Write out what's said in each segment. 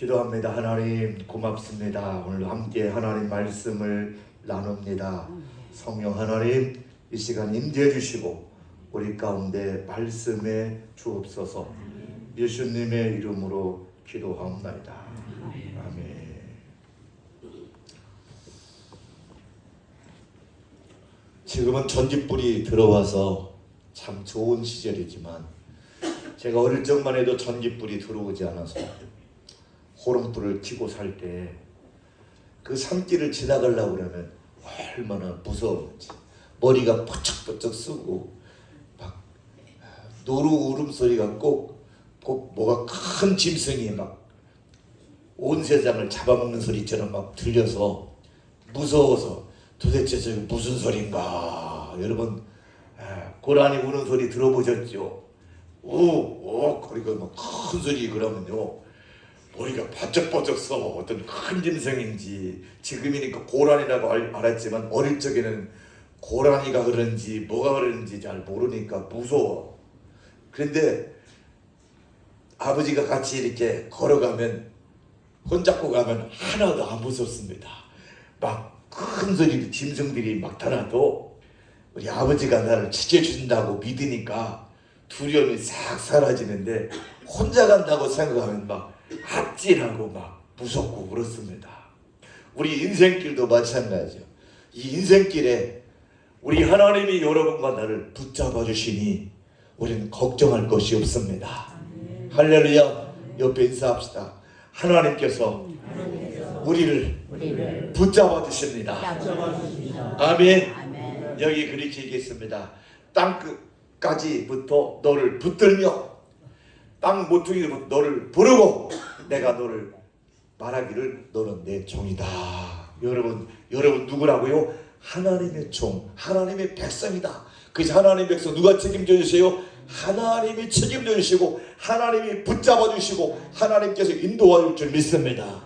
기도합니다. 하나님 고맙습니다. 오늘 함께 하나님 말씀을 나눕니다. 성령 하나님 이 시간 임재해 주시고 우리 가운데 말씀에 주옵소서. 예수님의 이름으로 기도하옵나이다. 아멘. 지금은 전기불이 들어와서 참 좋은 시절이지만 제가 어릴 적만 해도 전기불이 들어오지 않아서 호롱불을 켜고 살 때 그 산길을 지나가려고 그러면 얼마나 무서웠는지 머리가 뽀쩍뽀쩍 쓰고 막 노루 울음소리가 꼭 뭐가 큰 짐승이 막 온 세상을 잡아먹는 소리처럼 막 들려서 무서워서 도대체 저게 무슨 소린가. 여러분 고라니 우는 소리 들어보셨죠? 오 거리가 막 큰 소리 그러면요 머리가 바쩍바쩍 서. 어떤 큰 짐승인지 지금이니까 고라니라고 알았지만 어릴 적에는 고라니가 그런지 뭐가 그런지 잘 모르니까 무서워. 그런데 아버지가 같이 이렇게 걸어가면 손잡고 가면 하나도 안 무섭습니다. 막 큰 소리 짐승들이 막 나타나도 우리 아버지가 나를 지켜준다고 믿으니까 두려움이 싹 사라지는데 혼자 간다고 생각하면 막 아찔하고 막 무섭고 그렇습니다. 우리 인생길도 마찬가지죠. 이 인생길에 우리 하나님이 여러분과 나를 붙잡아 주시니 우리는 걱정할 것이 없습니다. 할렐루야. 옆에 인사합시다. 하나님께서 우리를 붙잡아 주십니다. 아멘. 여기 그렇게 얘기했습니다. 땅끝까지부터 너를 붙들며 땅 모퉁이부터 너를 부르고 내가 너를 말하기를 너는 내 종이다. 여러분 누구라고요? 하나님의 종, 하나님의 백성이다. 그래서 하나님의 백성 누가 책임져 주세요? 하나님이 책임져 주시고 하나님이 붙잡아 주시고 하나님께서 인도해 줄 줄 믿습니다.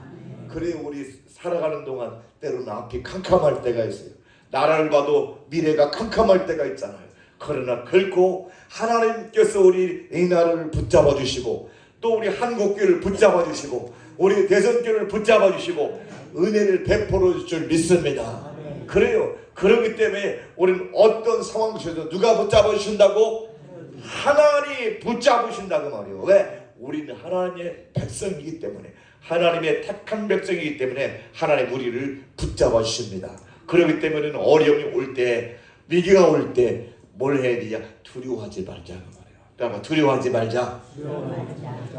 그래 우리 살아가는 동안 때로는 앞이 캄캄할 때가 있어요. 나라를 봐도 미래가 캄캄할 때가 있잖아요. 그러나 결코 하나님께서 우리 이 나라를 붙잡아 주시고 또 우리 한국교회를 붙잡아 주시고 우리 대선교회를 붙잡아 주시고 은혜를 베풀어 줄 줄 믿습니다. 그래요. 그렇기 때문에 우리는 어떤 상황 속에서 누가 붙잡아 주신다고? 하나님이 붙잡으신다고 말이에요. 왜? 우리는 하나님의 백성이기 때문에 하나님의 택한 백성이기 때문에 하나님 우리를 붙잡아 주십니다. 그렇기 때문에 어려움이 올 때 위기가 올 때 뭘 해야 되냐? 두려워하지 말자고 말이에요. 그러니까 두려워하지 말자.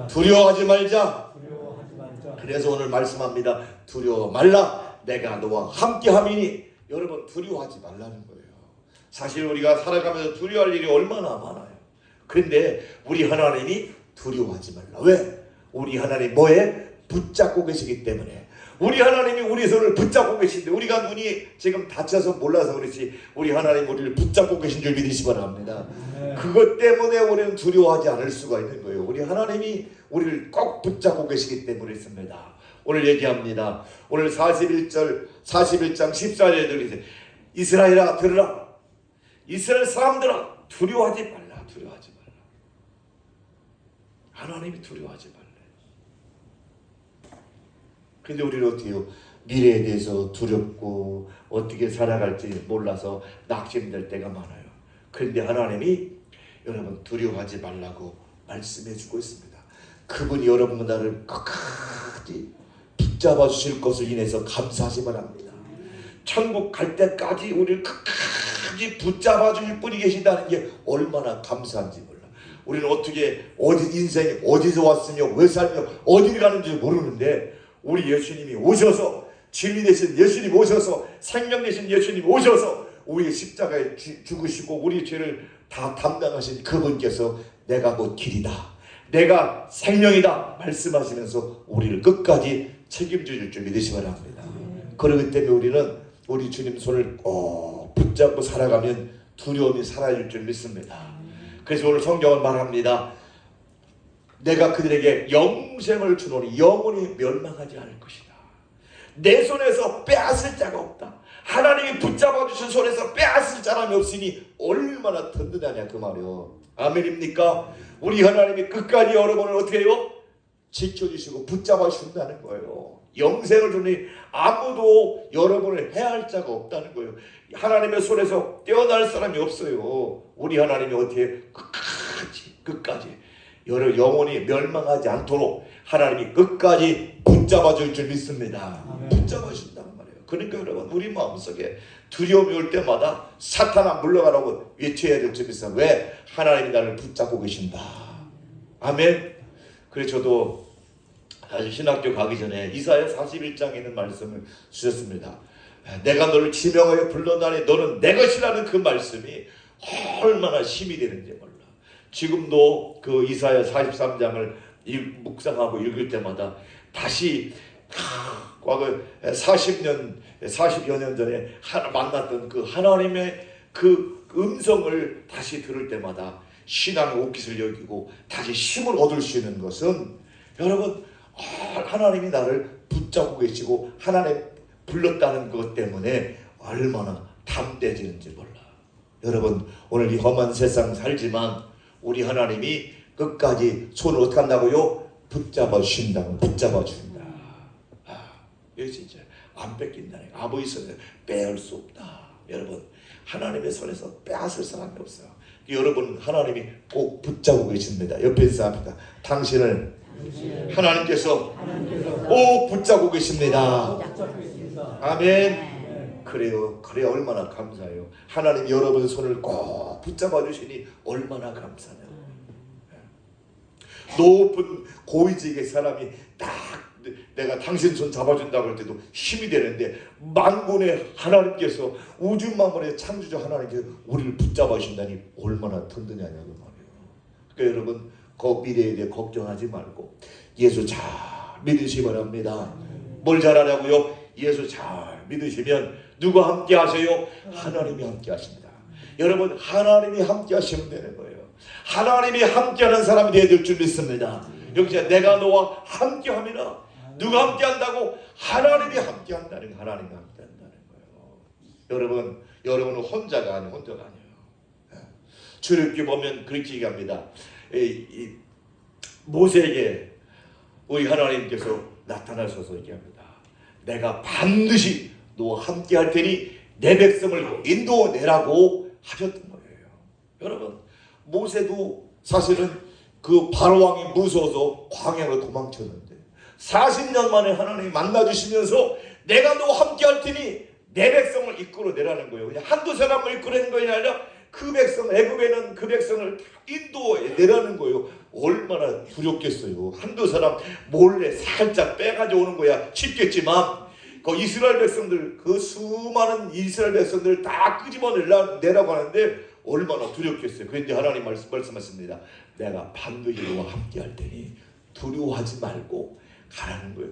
두려워하지 말자. 그래서 오늘 말씀합니다. 두려워 말라. 내가 너와 함께함이니. 여러분 두려워하지 말라는 거예요. 사실 우리가 살아가면서 두려워할 일이 얼마나 많아요. 그런데 우리 하나님이 두려워하지 말라. 왜? 우리 하나님 뭐에? 붙잡고 계시기 때문에. 우리 하나님이 우리 손을 붙잡고 계신데 우리가 눈이 지금 다쳐서 몰라서 그렇지 우리 하나님 우리를 붙잡고 계신 줄 믿으시기 바랍니다. 그것 때문에 우리는 두려워하지 않을 수가 있는 거예요. 우리 하나님이 우리를 꼭 붙잡고 계시기 때문에 있습니다. 오늘 얘기합니다. 오늘 41장 14절에 들으세요. 이스라엘아 들으라. 이스라엘 사람들아 두려워하지 말라. 두려워하지 말라. 하나님이 두려워하지 말라. 근데 우리는 어떻게 해요? 미래에 대해서 두렵고 어떻게 살아갈지 몰라서 낙심될 때가 많아요. 그런데 하나님이 여러분 두려워하지 말라고 말씀해 주고 있습니다. 그분이 여러분과 나를 끝까지 붙잡아 주실 것을 인해서 감사하시 바랍니다. 천국 갈 때까지 우리를 끝까지 붙잡아 주실 분이 계신다는 게 얼마나 감사한지 몰라. 우리는 어떻게 인생이 어디서 왔으며 왜 살며 어디를 가는지 모르는데 우리 예수님이 오셔서 진리 되신 예수님 오셔서 생명 되신 예수님 오셔서 우리의 십자가에 죽으시고 우리 죄를 다 담당하신 그분께서 내가 곧 길이다. 내가 생명이다. 말씀하시면서 우리를 끝까지 책임져 줄 줄 믿으시기 바랍니다. 그렇기 때문에 우리는 우리 주님 손을 꼭 붙잡고 살아가면 두려움이 사라질 줄 믿습니다. 그래서 오늘 성경은 말합니다. 내가 그들에게 영생을 주노니 영원히 멸망하지 않을 것이다. 내 손에서 빼앗을 자가 없다. 하나님이 붙잡아 주신 손에서 빼앗을 사람이 없으니 얼마나 든든하냐 그 말이요. 아멘입니까? 우리 하나님이 끝까지 여러분을 어떻게 해요? 지켜주시고 붙잡아 주신다는 거예요. 영생을 주니 아무도 여러분을 해할 자가 없다는 거예요. 하나님의 손에서 떼어날 사람이 없어요. 우리 하나님이 어떻게 끝까지 여러 영혼이 멸망하지 않도록 하나님이 끝까지 붙잡아 줄 줄 믿습니다. 붙잡아 주신다는 말이에요. 그러니까 여러분, 우리 마음속에 두려움이 올 때마다 사탄아 물러가라고 외쳐야 될 줄 믿습니다. 왜? 하나님이 나를 붙잡고 계신다. 아멘. 그래서 저도 사실 신학교 가기 전에 이사야 41장에 있는 말씀을 주셨습니다. 내가 너를 지명하여 불러다니 너는 내 것이라는 그 말씀이 얼마나 힘이 되는지 몰라. 지금도 그 이사야 43장을 묵상하고 읽을 때마다 다시 과거 40여 년 전에 만났던 그 하나님의 그 음성을 다시 들을 때마다 신앙의 옷깃을 여기고 다시 힘을 얻을 수 있는 것은, 여러분, 하나님이 나를 붙잡고 계시고 하나님 불렀다는 것 때문에 얼마나 담대해지는지 몰라. 여러분, 오늘 이 험한 세상 살지만 우리 하나님이 끝까지 손을 어떻게 한다고요? 붙잡아 주신다고. 붙잡아 주신다. 이거 진짜 안 뺏긴다네. 아버지 손에 빼앗을 수 없다. 여러분, 하나님의 손에서 빼앗을 사람이 없어요. 여러분, 하나님이 꼭 붙잡고 계십니다. 옆에 있는 사람입니다. 당신을 하나님께서 꼭 붙잡고 계십니다. 아멘. 그래요. 그래 얼마나 감사해요. 하나님 여러분 손을 꼭 붙잡아 주시니 얼마나 감사해요. 높은 고위직의 사람이 딱 내가 당신 손 잡아준다고 할 때도 힘이 되는데, 만군의 하나님께서 우주 만물의 창조주 하나님께서 우리를 붙잡아 주신다니 얼마나 든든하냐고 말이에요. 그러니까 여러분, 그 미래에 대해 걱정하지 말고 예수 잘 믿으시기 바랍니다. 뭘 잘하냐고요? 예수 잘 믿으시면 누가 함께 하세요? 하나님이 함께 하십니다. 여러분, 하나님이 함께 하시면 되는 거예요. 하나님이 함께하는 사람이 되어야 될 줄 믿습니다. 여기서 내가 너와 함께함이라. 누가 함께한다고? 하나님이 함께한다는 거예요. 하나님이 함께한다는 거예요. 여러분은 혼자가 아니에요. 출애굽기 보면 그렇게 얘기합니다. 모세에게 우리 하나님께서 나타나셔서 얘기합니다. 내가 반드시 너와 함께 할 테니 내 백성을 인도내라고 하셨던 거예요. 여러분, 모세도 사실은 그 바로왕이 무서워서 광야로 도망쳤는데 40년 만에 하나님이 만나주시면서 내가 너와 함께 할 테니 내 백성을 이끌어내라는 거예요. 그냥 한두 사람을 이끌어내는 것이 아니라 그 백성, 애굽에는 그 백성을 인도내라는 거예요. 얼마나 두렵겠어요. 한두 사람 몰래 살짝 빼가지고 오는 거야 쉽겠지만, 그 이스라엘 백성들, 그 수많은 이스라엘 백성들을 다 끄집어내라고 하는데 얼마나 두렵겠어요. 그런데 하나님 말씀하십니다. 내가 반드시 너와 함께 할 테니 두려워하지 말고 가라는 거예요.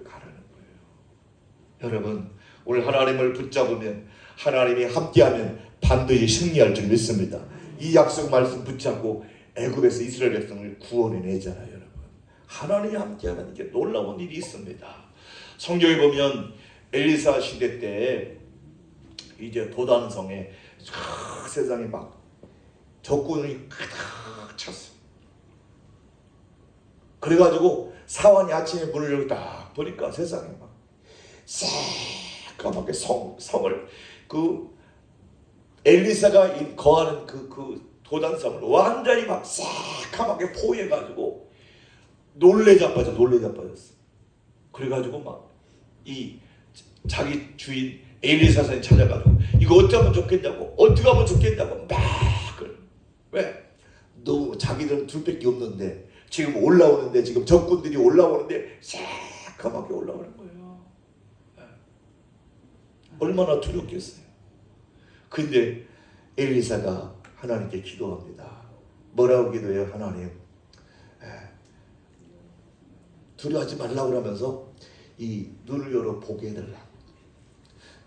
여러분, 오늘 하나님을 붙잡으면, 하나님이 함께하면 반드시 승리할 줄 믿습니다. 이 약속 말씀 붙잡고 애굽에서 이스라엘 백성을 구원해내잖아요. 여러분, 하나님이 함께하면 이게 놀라운 일이 있습니다. 성경에 보면 엘리사 시대 때 이제 도단성에 세상에 막 적군이 가득 찼어. 그래가지고 사환이 아침에 문을 열고 딱 보니까 세상에 막 새까맣게 성을 그 엘리사가 거하는 그 도단성을 완전히 막 새까맣게 포위해가지고 놀래 자빠졌어. 그래가지고 막 이 자기 주인 엘리사 선생님 찾아가지고 이거 어떻게 하면 좋겠냐고 막 왜? 너무 자기들은 둘밖에 없는데 지금 올라오는데, 지금 적군들이 올라오는데 새까맣게 올라오는 거예요. 얼마나 두렵겠어요. 근데 엘리사가 하나님께 기도합니다. 뭐라고 기도해요? 하나님, 두려워하지 말라고 그러면서 이 눈을 열어 보게 해달라.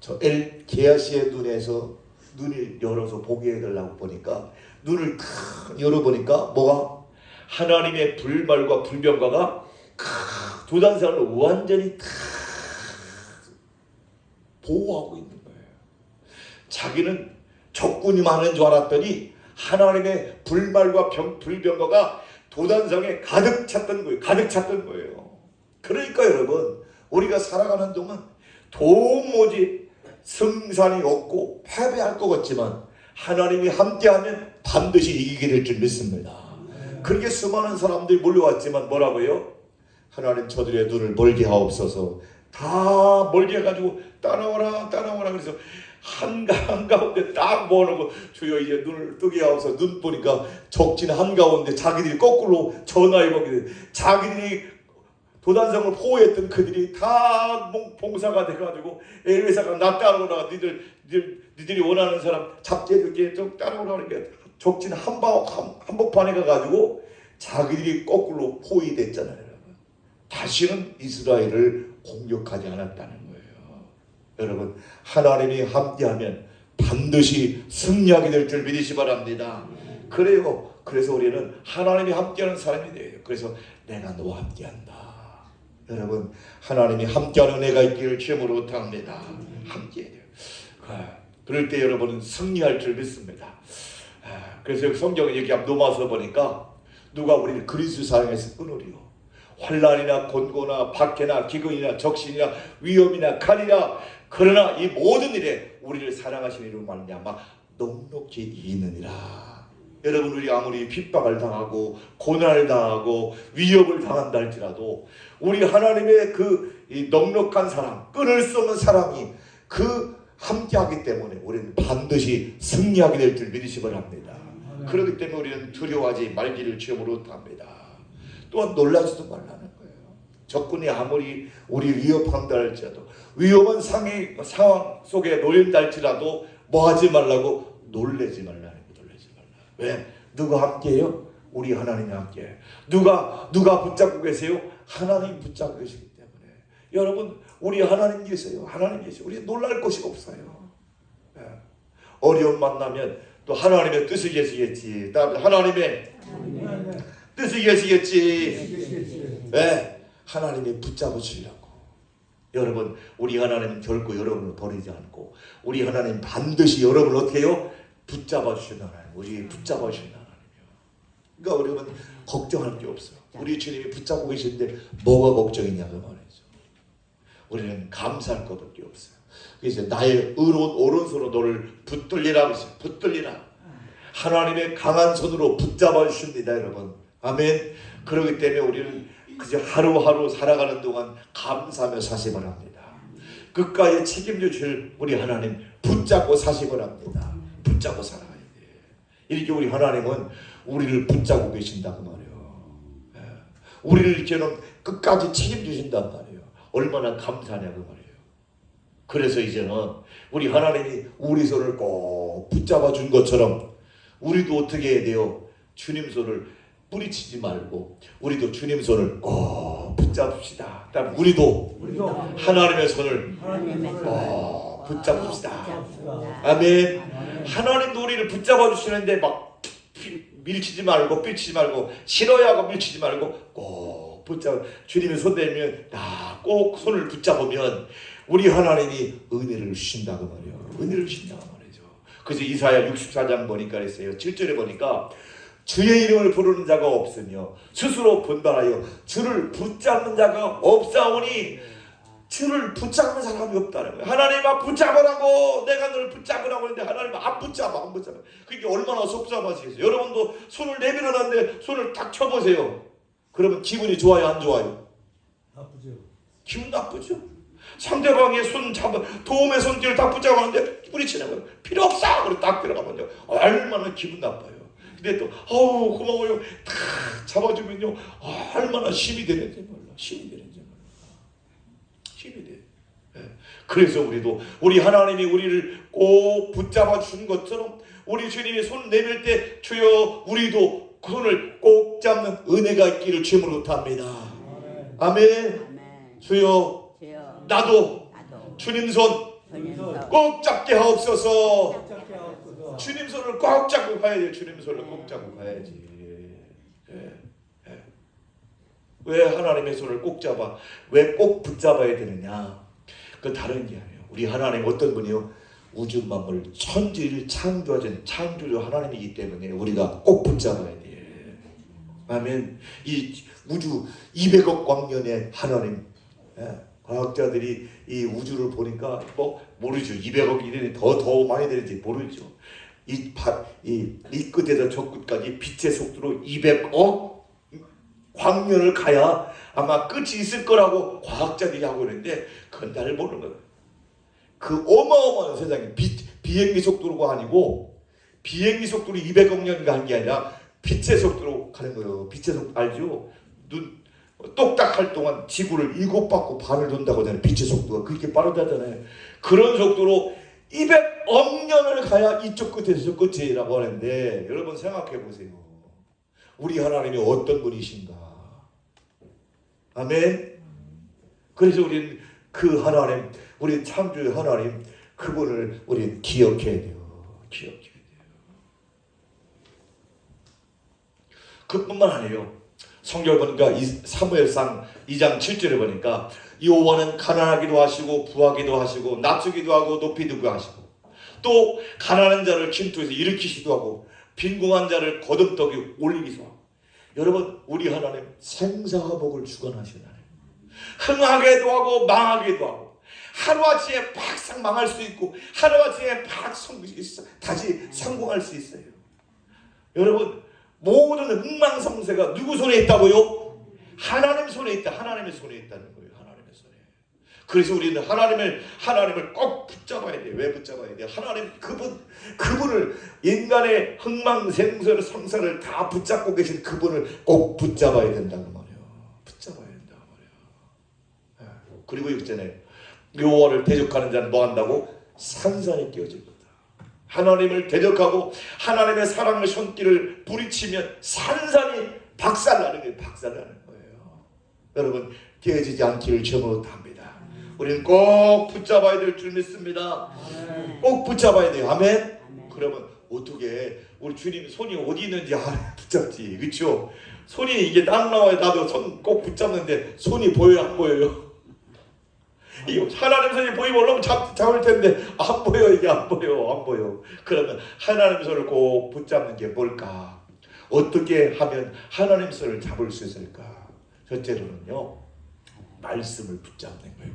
저 게하시의 눈을 열어서 보게 해달라고 보니까, 눈을 탁 열어보니까 뭐가? 하나님의 불말과 불병과가 도단성을 완전히 탁 보호하고 있는 거예요. 자기는 적군이 많은 줄 알았더니 하나님의 불말과 불병과가 도단성에 가득 찼던 거예요. 그러니까 여러분, 우리가 살아가는 동안 도무지 승산이 없고 패배할 것 같지만 하나님이 함께하면 반드시 이기게 될 줄 믿습니다. 그렇게 수많은 사람들이 몰려왔지만 뭐라고요? 하나님 저들의 눈을 멀게 하옵소서. 다 멀게 해가지고 따라오라 그래서 한가운데 딱 모아놓고 주여 이제 눈을 뜨게 하옵소서. 눈 보니까 적진 한가운데 자기들이 거꾸로 전화해보게 돼. 자기들이 도단성을 포위했던 그들이 다 봉사가 돼가지고 엘리사가 나 따라오라, 니들이 원하는 사람 잡게 해줄게, 좀 따라오라. 그러니까 적진 한복판에 가가지고 자기들이 거꾸로 포위됐잖아요. 여러분. 다시는 이스라엘을 공격하지 않았다는 거예요. 여러분, 하나님이 함께하면 반드시 승리하게 될 줄 믿으시 바랍니다. 그래요. 그래서 우리는 하나님이 함께하는 사람이 돼요. 그래서 내가 너와 함께한다. 여러분, 하나님이 함께하는 내가 있기를 주님으로 합니다. 함께해야 돼요. 그럴 때 여러분은 승리할 줄 믿습니다. 그래서 성경에 이렇게 넘어서 보니까 누가 우리를 그리스도 사랑해서 끊으리요. 환난이나 곤고나 박해나 기근이나 적신이나 위험이나 칼이나 그러나 이 모든 일에 우리를 사랑하시는 이로 말미암아 넉넉히 이기느니라. 여러분, 우리 아무리 핍박을 당하고 고난을 당하고 위협을 당한다 할지라도 우리 하나님의 이 넉넉한 사랑, 끊을 수 없는 사랑이 함께하기 때문에 우리는 반드시 승리하게 될 줄 믿으시 바랍니다. 그렇기 때문에 우리는 두려워하지 말기를 주님으로 합니다. 또한 놀라지도 말라는 거예요. 적군이 아무리 우리 위협한다 할지라도 위험한 상황 속에 놓인다 할지라도 뭐 하지 말라고? 놀래지 말라는 거예요. 놀래지 말라. 왜? 누가 함께해요? 우리 하나님이 함께해요. 누가 붙잡고 계세요? 하나님 붙잡고 계시기 때문에 여러분, 우리 하나님 계세요. 하나님 계세요. 우리 놀랄 것이 없어요. 어려움 만나면 또 하나님의 뜻이 계시겠지. 하나님의 뜻이 계시겠지. 왜? 하나님이 붙잡으시려고. 여러분, 우리 하나님 결코 여러분을 버리지 않고 우리 하나님 반드시 여러분을 어떻게 해요? 붙잡아 주시는 하나님. 우리 붙잡아 주시는 하나님이요. 그러니까 여러분, 걱정할 게 없어요. 우리 주님이 붙잡고 계시는데 뭐가 걱정이냐 그 말이죠. 우리는 감사할 것밖에 없어요. 그래서 나의 의로운 오른손으로 너를 붙들리라 그랬어요. 붙들리라. 하나님의 강한 손으로 붙잡아 주십니다, 여러분. 아멘. 그렇기 때문에 우리는 그저 하루하루 살아가는 동안 감사하며 사시기 바랍니다. 끝까지 책임져 주실 우리 하나님 붙잡고 사시기 바랍니다. 붙잡고 살아가야 돼. 이렇게 우리 하나님은 우리를 붙잡고 계신다 그 말이에요. 우리를 이렇게는 끝까지 책임져 주신단 말이에요. 얼마나 감사하냐 그 말이에요. 그래서 이제는 우리 하나님이 우리 손을 꼭 붙잡아 준 것처럼 우리도 어떻게 해야 돼요? 주님 손을 뿌리치지 말고 우리도 주님 손을 꼭 붙잡읍시다. 그다음 우리도 하나님의 손을 꼭 붙잡읍시다. 아멘. 하나님도 우리를 붙잡아 주시는데 막 밀치지 말고 삐치지 말고 싫어야 하고 밀치지 말고 꼭 붙잡아. 주님의 손 대면 꼭 손을 붙잡으면 우리 하나님이 은혜를 주신다고 말이에요. 은혜를 주신다고 말이죠. 그래서 이사야 64장 보니까 그랬어요. 7절에 보니까 주의 이름을 부르는 자가 없으며 스스로 분발하여 주를 붙잡는 자가 없사오니 주를 붙잡는 사람이 없다는 거예요. 하나님아 붙잡으라고 내가 너를 붙잡으라고 했는데 하나님 안 붙잡아. 그게 얼마나 속상하시겠어요. 여러분도 손을 내밀어놨는데 손을 딱 쳐보세요. 그러면 기분이 좋아요 안 좋아요? 나쁘죠. 기분 나쁘죠. 상대방의 손 잡아 도움의 손길을 딱 붙잡았는데 뿌리치는 거예요. 필요 없어. 그리고 딱 들어가면요 얼마나 기분 나빠요. 근데 또 고마워요 딱 잡아주면요 얼마나 힘이 되는지 몰라. 힘이 돼. 그래서 우리도 우리 하나님이 우리를 꼭 붙잡아 준 것처럼 우리 주님이 손 내밀 때 주여 우리도 그 손을 꼭 잡는 은혜가 있기를 주님으로 합니다. 아멘. 주여 나도 주님 손 꼭 잡게 하옵소서. 주님 손을 꼭 잡고 가야 돼요. 주님 손을 꼭 잡고 가야지. 왜 하나님의 손을 꼭 잡아? 왜 꼭 붙잡아야 되느냐? 그 다른 게 아니에요. 우리 하나님 어떤 분이요? 우주 만물 천지를 창조하신 창조주 하나님이기 때문에 우리가 꼭 붙잡아야 돼. 아멘. 이 우주 200억 광년의 하나님, 과학자들이 이 우주를 보니까 뭐 모르죠. 200억 이내에 더 많이 되는지 모르죠. 이 끝에서 저 끝까지 빛의 속도로 200억 광년을 가야 아마 끝이 있을 거라고 과학자들이 하고 있는데 그건 잘 모르는 거예요. 그 어마어마한 세상에 비행기 속도로가 아니고 비행기 속도로 200억 년이 가는 게 아니라 빛의 속도로 가는 거예요. 빛의 속도 알죠? 눈 똑딱할 동안 지구를 7바퀴 반을 돈다고 하잖아요. 빛의 속도가 그렇게 빠르다잖아요. 그런 속도로 200억 년을 가야 이쪽 끝에서 저 끝이라고 하는데 여러분 생각해 보세요. 우리 하나님이 어떤 분이신가? 아멘. 그래서 우리는 그 하나님, 우리 창조의 하나님, 그분을 우리 기억해야 돼요. 기억해야 돼요. 그뿐만 아니에요. 성경을 보니까 사무엘상 2장 7절에 보니까 여호와는 가난하기도 하시고 부하기도 하시고 낮추기도 하고 높이기도 하시고 또 가난한 자를 진토에서 일으키시기도 하고 빈궁한 자를 거듭떡이 올리기도 하고. 여러분 우리 하나님 생사화복을 주관하시는 하나님. 흥하게도 하고 망하게도 하고 하루아침에 팍 망할 수 있고 하루아침에 팍 다시 성공할 수 있어요. 여러분 모든 흥망성쇠가 누구 손에 있다고요? 하나님 손에 있다. 하나님의 손에 있다는 거예요. 하나님의 손에. 그래서 우리는 하나님을 꼭 붙잡아야 돼요. 왜 붙잡아야 돼요? 하나님 그분을 인간의 흥망생쇠를 성사를 다 붙잡고 계신 그분을 꼭 붙잡아야 된다고 말이에요. 붙잡아야 된다고 말이에요. 그리고 있잖아요. 여호와를 대적하는 자는 뭐 한다고? 산산이 깨어질 거다. 하나님을 대적하고 하나님의 사랑의 손길을 부리치면 산산이 박살나는 거예요. 박살나는 거예요. 여러분 깨어지지 않기를 주님으로 합니다. 우리는 꼭 붙잡아야 될 줄 믿습니다. 꼭 붙잡아야 돼요. 아멘. 그러면 어떻게 우리 주님 손이 어디 있는지 붙잡지. 그렇죠? 손이 이게 딱 나와요. 나도 손 꼭 붙잡는데 손이 보여요? 안 보여요? 하나님 손이 보이면 얼른 잡을 텐데 안 보여. 이게 안 보여. 그러면 하나님 손을 꼭 붙잡는 게 뭘까? 어떻게 하면 하나님 손을 잡을 수 있을까? 첫째로는요, 말씀을 붙잡는 거예요.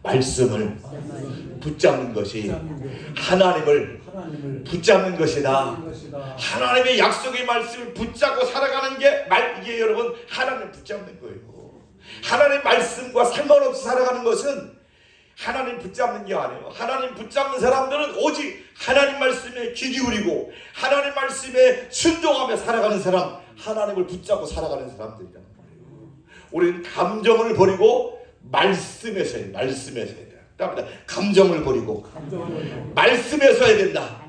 말씀을 붙잡는 것이 하나님을 붙잡는 것이다. 하나님의 약속의 말씀을 붙잡고 살아가는 게 이게 여러분 하나님을 붙잡는 거예요. 하나님 말씀과 상관없이 살아가는 것은 하나님 붙잡는 게 아니에요. 하나님 붙잡는 사람들은 오직 하나님 말씀에 귀 기울이고 하나님 말씀에 순종하며 살아가는 사람, 하나님을 붙잡고 살아가는 사람들이란 말이에요. 우리는 감정을 버리고 말씀에서 해야 된다. 감정을 버리고 말씀에서 해야 된다.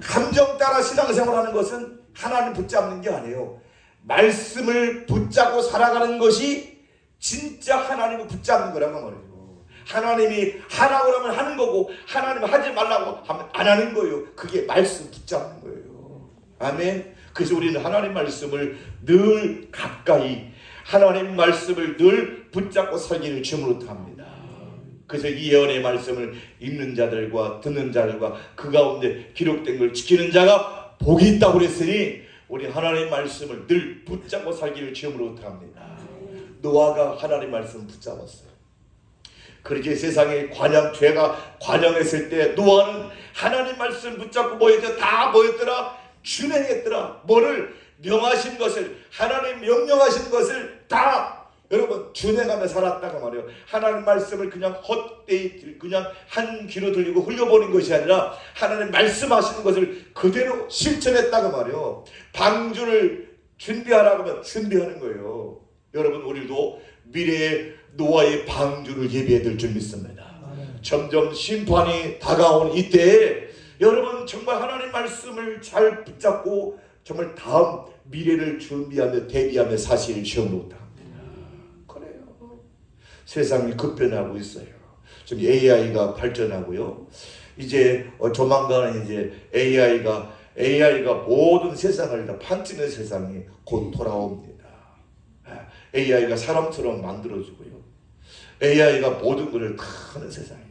감정 따라 신앙생활하는 것은 하나님 붙잡는 게 아니에요. 말씀을 붙잡고 살아가는 것이 진짜 하나님을 붙잡는 거라고 말이에요. 하나님이 하라고 하면 하는 거고 하나님이 하지 말라고 하면 안 하는 거예요. 그게 말씀 붙잡는 거예요. 아멘. 그래서 우리는 하나님 말씀을 늘 가까이 하나님 말씀을 늘 붙잡고 살기를 주님으로 합니다. 그래서 이 예언의 말씀을 읽는 자들과 듣는 자들과 그 가운데 기록된 걸 지키는 자가 복이 있다고 그랬으니 우리 하나님 말씀을 늘 붙잡고 살기를 주님으로 합니다. 노아가 하나님 말씀을 붙잡았어요. 그렇게 세상에 죄가 관영했을 때 노아는 하나님 말씀을 붙잡고 다 뭐였더라? 준행했더라. 뭐를 명하신 것을 하나님 명령하신 것을 다 여러분 준행하며 살았다고 말이에요. 하나님 말씀을 그냥 헛되이 그냥 한 귀로 들리고 흘려보는 것이 아니라 하나님 말씀하시는 것을 그대로 실천했다고 말이에요. 방주를 준비하라고 하면 준비하는 거예요. 여러분 우리도 미래의 노아의 방주를 예비해야 될 줄 믿습니다. 점점 심판이 다가온 이때에 여러분 정말 하나님 말씀을 잘 붙잡고 정말 다음 미래를 준비하며 대비하며 사실 시험으로 합니다. 그래요. 세상이 급변하고 있어요. 지금 AI가 발전하고요. 이제 조만간 이제 AI가 모든 세상을 다 판치는 세상이 곧 돌아옵니다. AI가 사람처럼 만들어주고요. AI가 모든 것을 다 하는 세상이에요.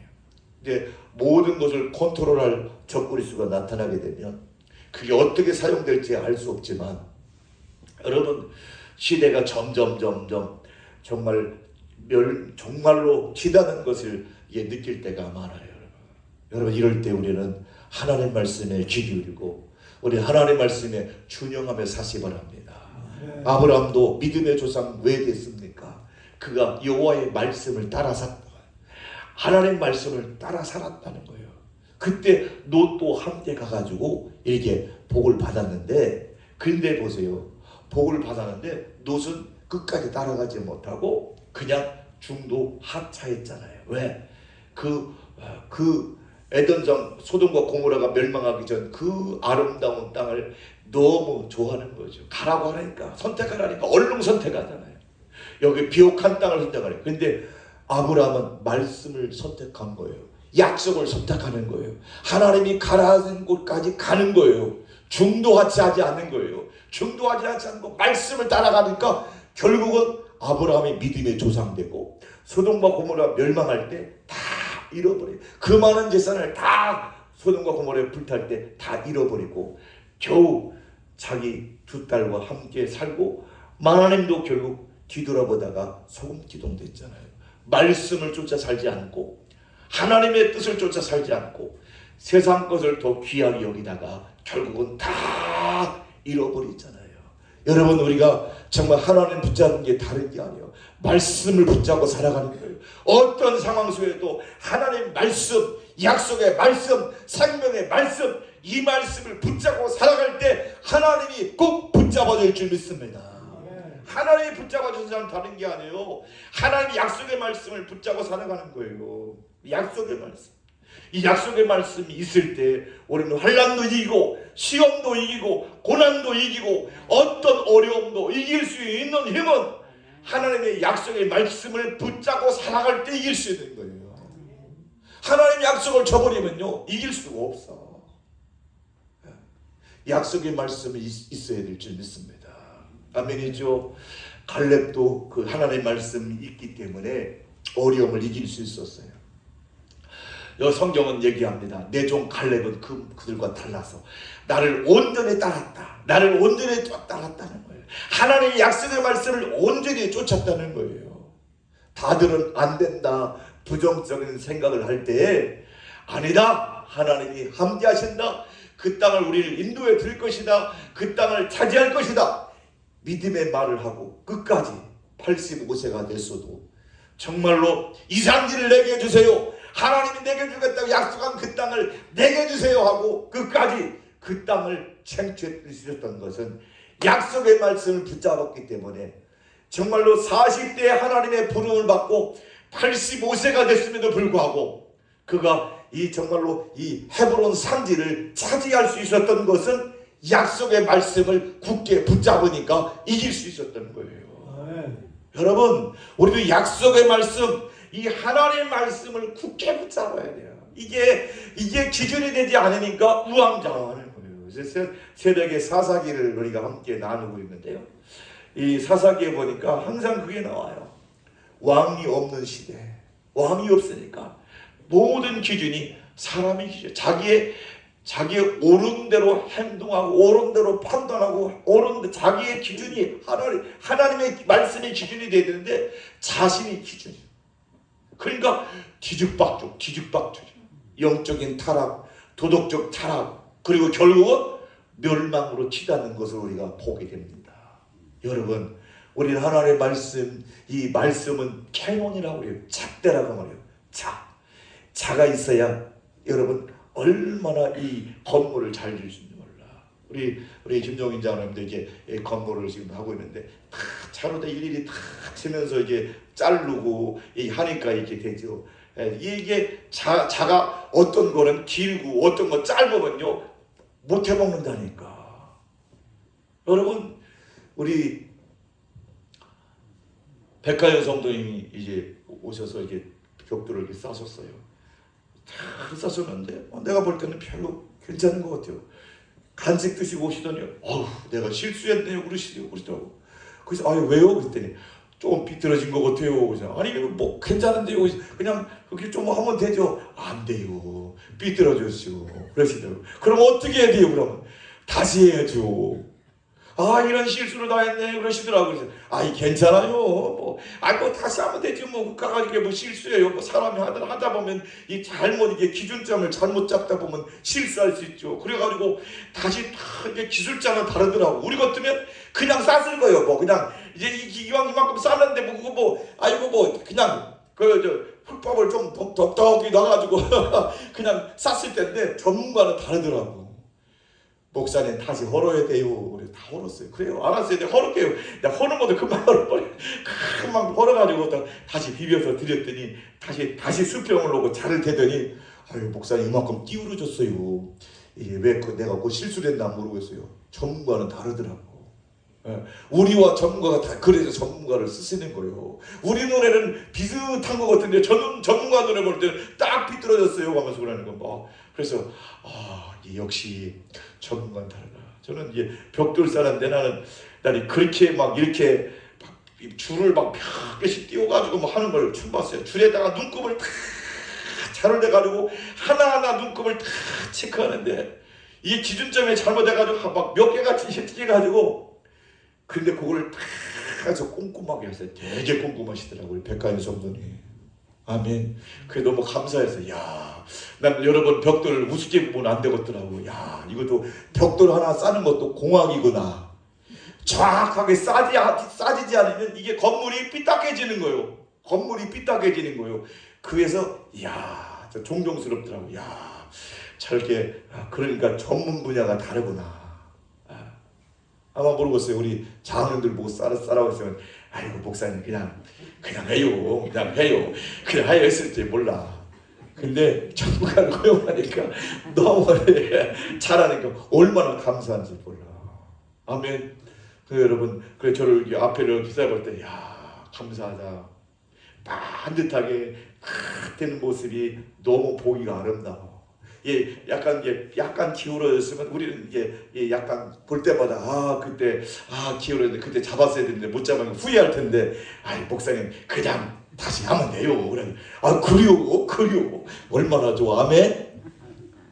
이제 모든 것을 컨트롤할 적그리스도가 나타나게 되면 그게 어떻게 사용될지 알 수 없지만 여러분, 시대가 점점 정말로 치닫는 것을 느낄 때가 많아요. 여러분, 이럴 때 우리는 하나님 말씀에 귀 기울이고 우리 하나님 말씀에 준영하며 사시 바랍니다. 아브라함도 믿음의 조상 왜 됐습니까? 그가 여호와의 말씀을 따라 하나님 말씀을 따라 살았다는 거예요. 그때 롯도 함께 가가지고 이렇게 복을 받았는데, 근데 보세요, 복을 받았는데 롯은 끝까지 따라가지 못하고 그냥 중도 하차했잖아요. 왜? 그 에덴성 소돔과 고모라가 멸망하기 전 그 아름다운 땅을 너무 좋아하는 거죠. 가라고 하니까, 선택하라니까 얼른 선택하잖아요. 여기 비옥한 땅을 선택하래요. 근데 아브라함은 말씀을 선택한 거예요. 약속을 선택하는 거예요. 하나님이 가라는 곳까지 가는 거예요. 중도하지 않는 거예요. 중도하지 않고 말씀을 따라가니까 결국은 아브라함이 믿음의 조상 되고 소돔과 고모라 멸망할 때 다 잃어버려요. 그 많은 재산을 다 소돔과 고모라에 불탈 때 다 잃어버리고 겨우 자기 두 딸과 함께 살고, 하나님도 결국 뒤돌아보다가 소금기둥 됐잖아요. 말씀을 쫓아 살지 않고 하나님의 뜻을 쫓아 살지 않고 세상 것을 더 귀하게 여기다가 결국은 다 잃어버리잖아요. 여러분, 우리가 정말 하나님 붙잡는 게 다른 게 아니에요. 말씀을 붙잡고 살아가는 거예요. 어떤 상황 속에도 하나님 말씀, 약속의 말씀, 생명의 말씀, 이 말씀을 붙잡고 살아갈 때 하나님이 꼭 붙잡아줄 줄 믿습니다. 하나님이 붙잡아주지 다른 게 아니에요. 하나님이 약속의 말씀을 붙잡고 살아가는 거예요. 약속의 말씀. 이 약속의 말씀이 있을 때 우리는 환난도 이기고 시험도 이기고 고난도 이기고 어떤 어려움도 이길 수 있는 힘은 하나님의 약속의 말씀을 붙잡고 살아갈 때 이길 수 있는 거예요. 하나님의 약속을 저버리면요, 이길 수가 없어. 약속의 말씀이 있어야 될 줄 믿습니다. 아멘이죠. 갈렙도 그 하나님의 말씀이 있기 때문에 어려움을 이길 수 있었어요. 성경은 얘기합니다. 내 종 갈렙은 그들과 달라서 나를 온전히 따랐다. 나를 온전히 따랐다는 거예요. 하나님의 약속의 말씀을 온전히 쫓았다는 거예요. 다들은 안 된다, 부정적인 생각을 할 때, 아니다, 하나님이 함께하신다. 그 땅을 우리를 인도해 드릴 것이다. 그 땅을 차지할 것이다. 믿음의 말을 하고 끝까지 85세가 됐어도 정말로 이산지를 내게 해주세요, 하나님이 내게 주겠다고 약속한 그 땅을 내게 주세요 하고 끝까지 그 땅을 창출해 주셨던 것은 약속의 말씀을 붙잡았기 때문에 정말로 40대에 하나님의 부름을 받고 85세가 됐음에도 불구하고 그가 정말로 이 헤브론 산지를 차지할 수 있었던 것은 약속의 말씀을 굳게 붙잡으니까 이길 수 있었던 거예요. 여러분, 우리도 약속의 말씀, 이 하나님의 말씀을 굳게 붙잡아야 돼요. 이게 기준이 되지 않으니까 우왕좌왕하는 거예요. 새벽에 사사기를 우리가 함께 나누고 있는데요, 이 사사기에 보니까 항상 그게 나와요. 왕이 없는 시대, 왕이 없으니까 모든 기준이 사람의 기준, 자기의 옳은 대로 행동하고 옳은 대로 판단하고 옳은 자기의 기준이 하나님의 말씀의 기준이 되야 되는데 자신의 기준이에요. 그러니까 뒤죽박죽 영적인 타락, 도덕적 타락, 그리고 결국은 멸망으로 치닫는 것을 우리가 보게 됩니다. 여러분, 우리는 하나님의 말씀, 이 말씀은 캐논이라고 해요. 잣대라고 말해요. 자가 있어야 여러분 얼마나 이 건물을 잘 지을 수 있는지 몰라. 우리 김종인 장로님도 이제 건물을 지금 하고 있는데 다 차로 일일이 다 치면서 이제 자르고 하니까 이렇게 되죠. 이게 자가 어떤 거는 길고 어떤 거 짧으면요 못 해먹는다니까. 여러분, 우리 백화연 성도님이 이제 오셔서 이게 벽돌을 이렇게 싸셨어요. 다 싸셨는데 내가 볼 때는 별로 괜찮은 것 같아요. 간식 드시고 오시더니 내가 실수했네요 그러시더라고. 그래서 왜요? 그랬더니 좀 비틀어진 것 같아요. 그래서 아니 뭐 괜찮은데요. 그냥 그렇게 좀 하면 되죠. 안 돼요. 삐뚤어졌죠. 그러시더라고. 그럼 어떻게 해야 돼요? 그러면 다시 해야죠. 아 이런 실수를 다 했네 그러시더라고요. 그래서 아이 괜찮아요. 뭐 다시 하면 되지 뭐 가가지고 뭐 실수예요. 뭐 사람이 하다 보면 이 잘못 이게 기준점을 잘못 잡다 보면 실수할 수 있죠. 그래가지고 다시 다 이게 기술자는 다르더라고. 우리 같으면 그냥 쌌을 거예요. 뭐 그냥 이제 이왕 이만큼 쌌는데 뭐 그거 뭐 아이고 뭐 그냥 흙밥을 좀 덕덕히 넣어가지고 그냥 쌌을 텐데 전문가는 다르더라고. 목사님 다시 헐어야 돼요. 그래 다 헐었어요. 그래요. 알았어요. 내가 헐을게요. 내가 허는 것도 금방 헐어버려. 금방 헐어가지고 다시 비벼서 드렸더니 다시 수평을 놓고 자를 대더니 아유 목사님 이만큼 띄우러졌어요. 이게 왜 내가 그 실수를 했나 모르겠어요. 전문가는 다르더라고. 우리와 전문가가 다 그래서 전문가를 쓰시는 거예요. 우리 노래는 비슷한 것 같은데 전문가 노래 볼 때는 딱 비뚤어졌어요 하면서 그러는 거 뭐. 그래서 역시 전문가는 다르다. 저는 이제 벽돌 싸는데 나는 그렇게 막 이렇게 줄을 막 몇 개씩 띄워가지고 뭐 하는 걸 처음 봤어요. 줄에다가 눈곱을 다 자를 대가지고 하나하나 눈곱을 다 체크하는데 이게 기준점에 잘못해가지고 막 몇 개가 찢어가지고 근데 그거를 다 해서 꼼꼼하게 했어요. 되게 꼼꼼하시더라고요. 우리 백가인 성도님. 아멘. 그게 너무 감사해서 난 여러분 벽돌을 우습게 보면 안 되겠더라고. 이것도 벽돌 하나 싸는 것도 공학이구나. 정확하게 싸지지 않으면 이게 건물이 삐딱해지는 거예요. 그래서 저 존경스럽더라고. 저렇게 그러니까 전문 분야가 다르구나. 아마 모르겠어요. 우리 장로님들 보고 싸라고 했으면 아이고 목사님 그냥 해요. 그냥 하여 했을지 몰라. 근데 전문가를 고용하니까 너무 잘하니까 얼마나 감사한지 몰라. 아멘. 여러분 저를 앞에를 기다려 볼 때 감사하다. 반듯하게 되는 모습이 너무 보기가 아름다워. 약간 기울어졌으면 우리는 이게 약간 볼 때마다 그때 기울어졌는데 그때 잡았어야 되는데 못 잡으면 후회할 텐데 목사님 그냥 다시 하면 돼요. 그래 그래요. 얼마나 좋아. 아멘.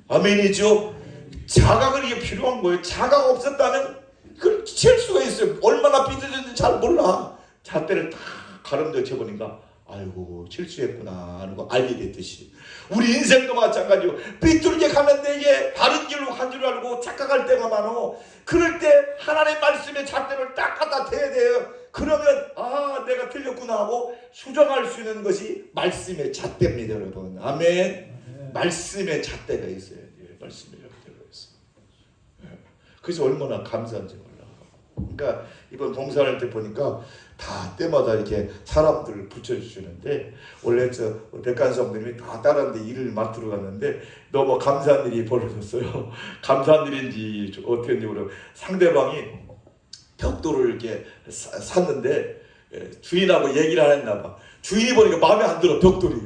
아멘이죠. 자각은 이게 필요한 거예요. 자각 없었다면 그걸 칠 수가 있어요. 얼마나 삐뚤어졌는지 잘 몰라. 잣대를 딱 가름져 쳐보니까 아이고 실수했구나 하는 거 알게 됐듯이 우리 인생도 마찬가지요. 삐뚤게 가는데 이게 바른 길로 간 줄 알고 착각할 때가 많어. 그럴 때 하나님의 말씀에 잣대를 딱 갖다 대야 돼요. 그러면 내가 틀렸구나 하고 수정할 수 있는 것이 말씀의 잣대입니다. 여러분. 아멘. 말씀의 잣대가 있어야 돼요. 말씀의 잣대가 있어요. 그래서 얼마나 감사한지 몰라. 그러니까 이번 봉사할 때 보니까 다 때마다 이렇게 사람들을 붙여주시는데 원래 백간 성도님이 다 다른 데 일을 맡으러 갔는데 너무 감사한 일이 벌어졌어요. 감사한 일인지 어떻게인지 모르고 상대방이 벽돌을 이렇게 샀는데 주인하고 얘기를 안 했나 봐. 주인이 보니까 마음에 안 들어 벽돌이.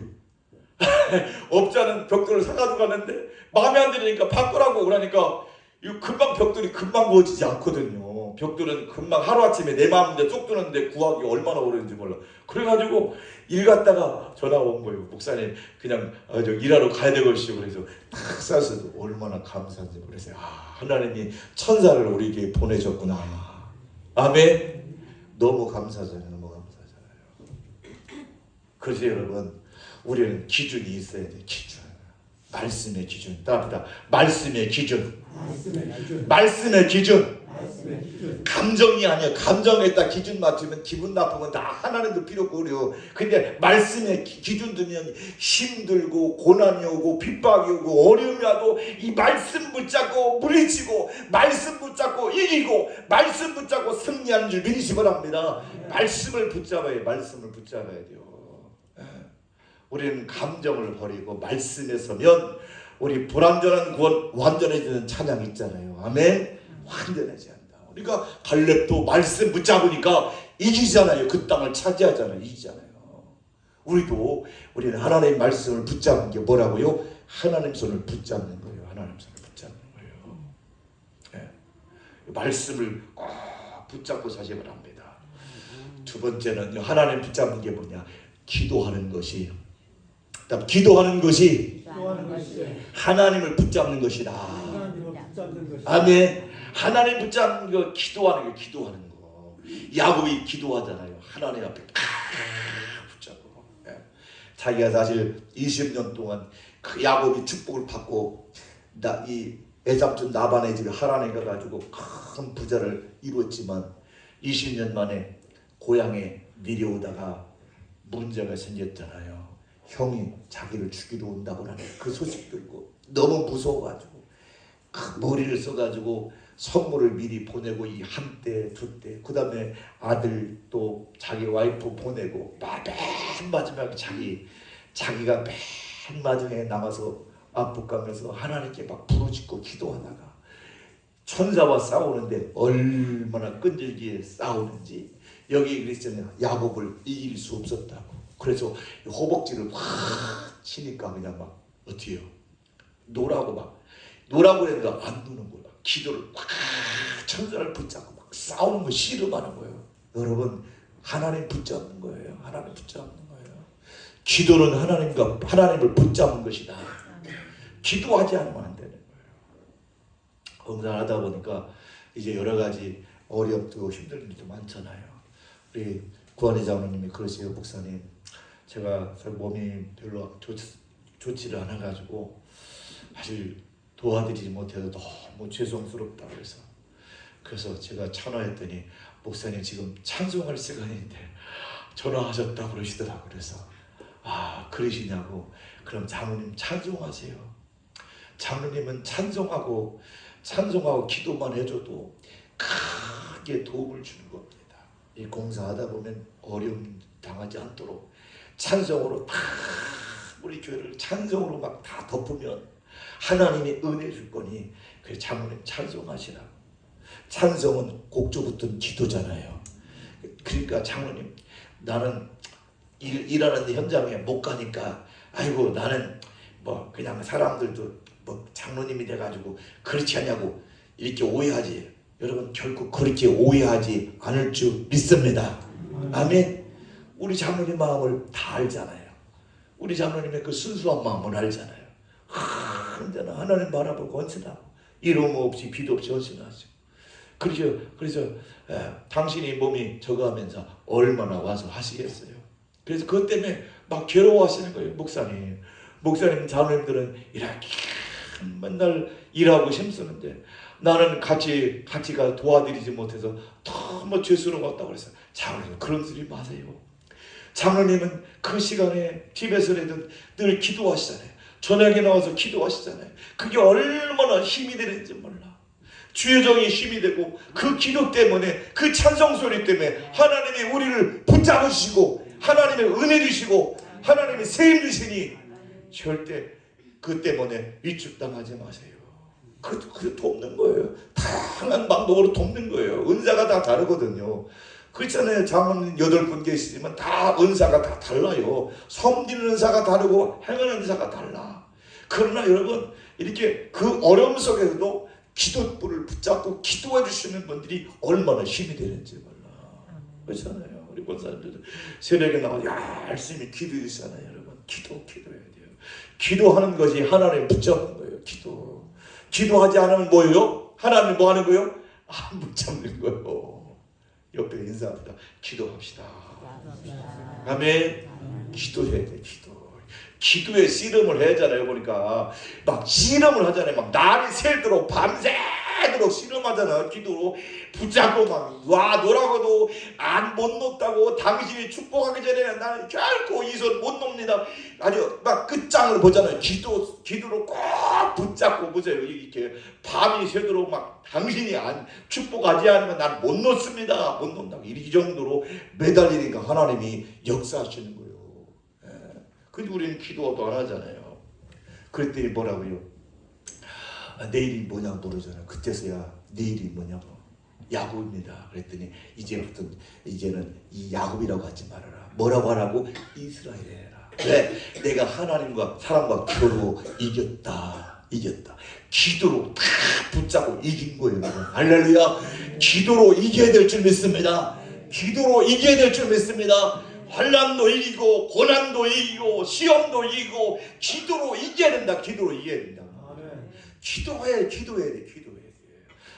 업자는 벽돌을 사가지고 갔는데 마음에 안 들으니까 바꾸라고 그러니까 이거 벽돌이 금방 구워지지 않거든요. 벽돌은 금방 하루아침에 내 마음대로 쏙 드는데 구하기 얼마나 어려운지 몰라. 그래가지고 일 갔다가 전화가 온 거예요. 목사님 그냥 일하러 가야 되겠시오. 그래서 탁 쌌어도 얼마나 감사한지 모르겠어요. 하나님이 천사를 우리에게 보내셨구나. 아멘. 너무 감사하잖아요. 그래서 여러분 우리는 기준이 있어야 돼요. 기준. 말씀의 기준. 따뜻하다. 말씀의 기준. 감정이 아니야. 감정에 딱 기준 맞추면 기분 나쁘면 다 하나님도 필요 없고 그래요. 근데 말씀의 기준 두면 힘들고 고난이 오고 핍박이 오고 어려움이 와도 이 말씀 붙잡고 물리치고 말씀 붙잡고 이기고 말씀 붙잡고 승리하는 줄 믿으시 바랍니다. 말씀을 붙잡아야 돼요. 우리는 감정을 버리고 말씀에 서면 우리 불완전한 구원 완전해지는 찬양 있잖아요. 아멘. 완전하지 않다. 우리가 갈렙도 말씀 붙잡으니까 이기잖아요. 그 땅을 차지하잖아요. 이기잖아요. 우리는 하나님의 말씀을 붙잡는 게 뭐라고요? 하나님 손을 붙잡는 거예요. 하나님 손을 붙잡는 거예요. 네. 말씀을 꼭 붙잡고 사시기 바랍니다. 두 번째는 하나님 붙잡는 게 뭐냐? 기도하는 것이 하나님을 붙잡는 것이다. 아멘. 하나님 붙잡는 거 기도하는 거, 기도하는 거. 야곱이 기도하잖아요. 하나님 앞에 붙잡고. 자기가 사실 20년 동안 그 야곱이 축복을 받고 이 애삼촌 나반의 집에 하란에 가가지고 큰 부자를 이루었지만 20년 만에 고향에 내려오다가 문제가 생겼잖아요. 형이 자기를 죽이러 온다고 하는 그 소식 듣고 너무 무서워가지고 그 머리를 써가지고 선물을 미리 보내고 이 한 대, 두 대, 그 다음에 아들 또 자기 와이프 보내고 맨 마지막에 자기가 맨 마지막에 남아서 압북강에서 하나님께 막 부르짖고 기도하다가 천사와 싸우는데 얼마나 끈질기게 싸우는지 여기 그랬잖아요. 야곱을 이길 수 없었다고. 그래서 허벅지를 확 치니까 그냥 막 어때요? 노라고 했는데 안 노는 거야. 기도를 확 천사를 붙잡고 막 싸우는 거 씨름하는 거예요. 여러분 하나님 붙잡는 거예요. 하나님 붙잡는 거예요. 기도는 하나님을 붙잡는 것이다. 기도하지 않으면 안 되는 거예요. 봉사하다 보니까 이제 여러 가지 어렵고 힘든 일도 많잖아요. 우리 구한희 장로님이 그러세요. 목사님, 제가 몸이 별로 좋지를 않아가지고 사실 도와드리지 못해서 너무 죄송스럽다 그래서 제가 전화했더니 목사님 지금 찬송할 시간인데 전화하셨다고 그러시더라고요. 그래서 그러시냐고. 그럼 장로님 찬송하세요. 장로님은 찬송하고 기도만 해줘도 크게 도움을 주는 겁니다. 이 공사하다 보면 어려움 당하지 않도록 찬송으로 다 우리 교회를 찬송으로 막 다 덮으면 하나님이 은혜 줄 거니 그래서 장로님 찬송하시라고. 찬송은 곡조 붙은 기도잖아요. 그러니까 장로님 나는 일하는 현장에 못 가니까 아이고 나는 뭐 그냥 사람들도 뭐 장로님이 돼가지고 그렇지 않냐고 이렇게 오해하지. 여러분 결코 그렇게 오해하지 않을 줄 믿습니다. 아멘. 우리 장로님 마음을 다 알잖아요. 우리 장로님의 그 순수한 마음을 알잖아요. 언제나 하나님 바라보고 언제나 이름 없이 비도 없이 헌신하시고. 그래서 당신이 몸이 저거하면서 얼마나 와서 하시겠어요. 그래서 그것 때문에 막 괴로워하시는 거예요. 목사님 장로님들은 이렇게 맨날 일하고 힘쓰는데 나는 같이가 도와드리지 못해서 너무 죄스러웠다고 그랬어요. 장로님 그런 소리 마세요. 장로님은 그 시간에 집에서라도 늘 기도하시잖아요. 저녁에 나와서 기도하시잖아요. 그게 얼마나 힘이 되는지 몰라. 주의 정이 힘이 되고 그 기도 때문에 그 찬송 소리 때문에 하나님이 우리를 붙잡으시고 하나님의 은혜 주시고 하나님의 세임 주시니 절대 그 때문에 위축당하지 마세요. 그 돕는 거예요. 다양한 방법으로 돕는 거예요. 은사가 다 다르거든요. 그렇잖아요. 장로님 8분 계시지만 다 은사가 다 달라요. 섬기는 은사가 다르고 행하는 은사가 달라. 그러나 여러분 이렇게 그 어려움 속에서도 기도불을 붙잡고 기도해 주시는 분들이 얼마나 힘이 되는지 몰라. 그렇잖아요. 우리 권사님들도 새벽에 나와 열심히 기도해 주잖아요. 여러분 기도해야 돼요. 기도하는 것이 하나님 붙잡는 거예요. 기도하지 않으면 뭐예요? 하나님 뭐 하는 거예요? 안 붙잡는 거예요. 옆에 인사합니다. 기도합시다. 아멘. 기도해야 돼. 기도에 씨름을 해야잖아요. 보니까 막 씨름을 하잖아요. 막 날이 새도록 밤새도록 씨름하잖아요. 기도로 붙잡고 막 노라고도 못 놓다고 당신이 축복하기 전에 나는 결코 이 손 못 놓습니다. 아주 막 끝장을 보잖아요. 기도로 꼭 붙잡고 보세요. 이렇게 밤이 새도록 막 당신이 축복하지 않으면 난 못 놓습니다. 못 놓는다고 이 정도로 매달리니까 하나님이 역사하시는 거예요. 근데 우리는 기도도 안 하잖아요. 그랬더니 뭐라고요? 내일이 뭐냐고 물으잖아요. 그때서야 내일이 뭐냐고. 야곱입니다. 그랬더니 이제는 이 야곱이라고 하지 말아라. 뭐라고 하라고? 이스라엘이라. 왜? 내가 하나님과 사람과 기도로 이겼다. 기도로 다 붙잡고 이긴 거예요. 여러분. 할렐루야. 기도로 이겨야 될 줄 믿습니다. 환난도 이기고 고난도 이기고 시험도 이기고 기도로 이겨야 된다. 기도해야 돼. 기도해야 돼.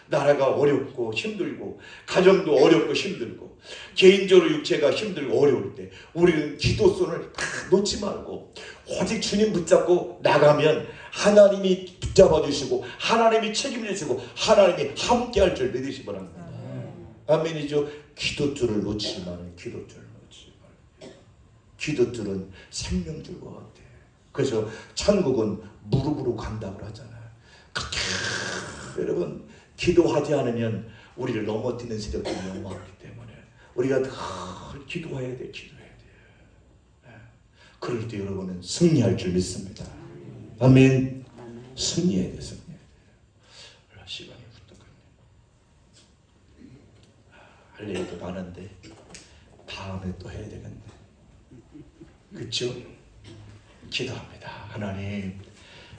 나라가 어렵고 힘들고 가정도 어렵고 힘들고 개인적으로 육체가 힘들고 어려울 때 우리는 기도손을 다 놓지 말고 오직 주님 붙잡고 나가면 하나님이 붙잡아 주시고 하나님이 책임져 주시고 하나님이 함께 할 줄 믿으시 바랍니다. 아멘이죠. 기도줄을 놓지 말아요. 기도줄을 놓지 말아요. 기도줄은 생명줄과 같아. 그래서 천국은 무릎으로 간다고 하잖아요. 여러분 기도하지 않으면 우리를 넘어뜨리는 세력들이 너무 많기 때문에 우리가 늘 기도해야 돼. 기도해야 돼. 그럴 때 여러분은 승리할 줄 믿습니다. 아멘. 승리해야 돼. 승리해야 돼. 시간이 훌떡하네. 할 얘기도 많은데 다음에 또 해야 되겠네. 그렇죠? 기도합니다. 하나님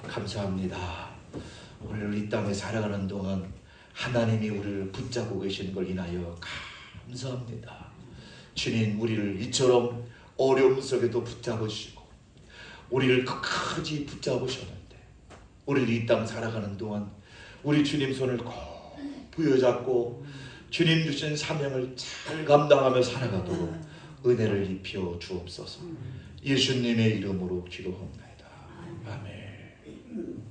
감사합니다. 오늘 이 땅에 살아가는 동안 하나님이 우리를 붙잡고 계신 걸 인하여 감사합니다. 주님 우리를 이처럼 어려움 속에도 붙잡으시고 우리를 끝까지 붙잡으셨는데 우리를 이 땅 살아가는 동안 우리 주님 손을 꼭 부여잡고 주님 주신 사명을 잘 감당하며 살아가도록 은혜를 입혀 주옵소서. 예수님의 이름으로 기도합니다. 아멘.